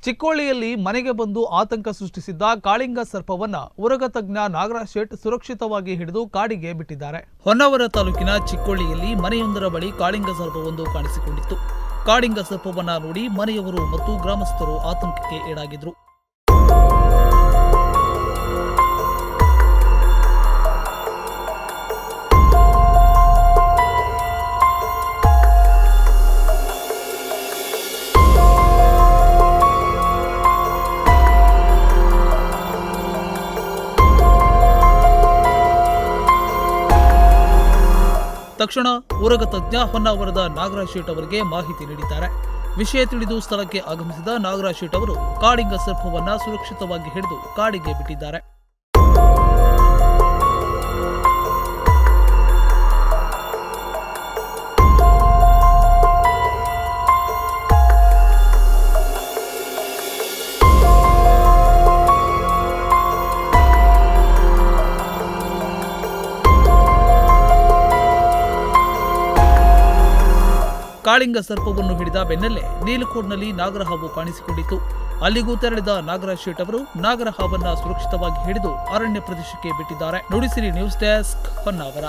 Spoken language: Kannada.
ಚಿಕ್ಕೋಳಿಯಲ್ಲಿ ಮನೆಗೆ ಬಂದು ಆತಂಕ ಸೃಷ್ಟಿಸಿದ್ದ ಕಾಳಿಂಗ ಸರ್ಪವನ್ನ ಉರಗ ತಜ್ಞ ನಾಗರಾಜ್ ಶೇಟ್ ಸುರಕ್ಷಿತವಾಗಿ ಹಿಡಿದು ಕಾಡಿಗೆ ಬಿಟ್ಟಿದ್ದಾರೆ. ಹೊನ್ನಾವರ ತಾಲೂಕಿನ ಚಿಕ್ಕೋಳಿಯಲ್ಲಿ ಮನೆಯೊಂದರ ಬಳಿ ಕಾಳಿಂಗ ಸರ್ಪವೊಂದು ಕಾಣಿಸಿಕೊಂಡಿತ್ತು. ಕಾಳಿಂಗ ಸರ್ಪವನ್ನ ನೋಡಿ ಮನೆಯವರು ಮತ್ತು ಗ್ರಾಮಸ್ಥರು ಆತಂಕಕ್ಕೆ ಈಡಾಗಿದ್ರು. ತಕ್ಷಣ ಉರಗ ತಜ್ಞ ಹೊನ್ನಾವರದ ನಾಗರಾಜ್ ಶೇಟ್ ಅವರಿಗೆ ಮಾಹಿತಿ ನೀಡಿದ್ದಾರೆ. ವಿಷಯ ತಿಳಿದು ಸ್ಥಳಕ್ಕೆ ಆಗಮಿಸಿದ ನಾಗರಾಜ್ ಶೇಟ್ ಅವರು ಕಾಳಿಂಗ ಸರ್ಪವನ್ನ ಸುರಕ್ಷಿತವಾಗಿ ಹಿಡಿದು ಕಾಡಿಗೆ ಬಿಟ್ಟಿದ್ದಾರೆ. ಕಾಳಿಂಗ ಸರ್ಪವನ್ನು ಹಿಡಿದ ಬೆನ್ನಲ್ಲೇ ನೀಲಕೋಟ್ನಲ್ಲಿ ನಾಗರಹಾವು ಕಾಣಿಸಿಕೊಂಡಿತ್ತು. ಅಲ್ಲಿಗೂ ತೆರಳಿದ ನಾಗರಾಜ್ ಶೇಟ್ ಅವರು ನಾಗರಹಾವನ್ನ ಸುರಕ್ಷಿತವಾಗಿ ಹಿಡಿದು ಅರಣ್ಯ ಪ್ರದೇಶಕ್ಕೆ ಬಿಟ್ಟಿದ್ದಾರೆ. Nudisiri news desk, Honnavar.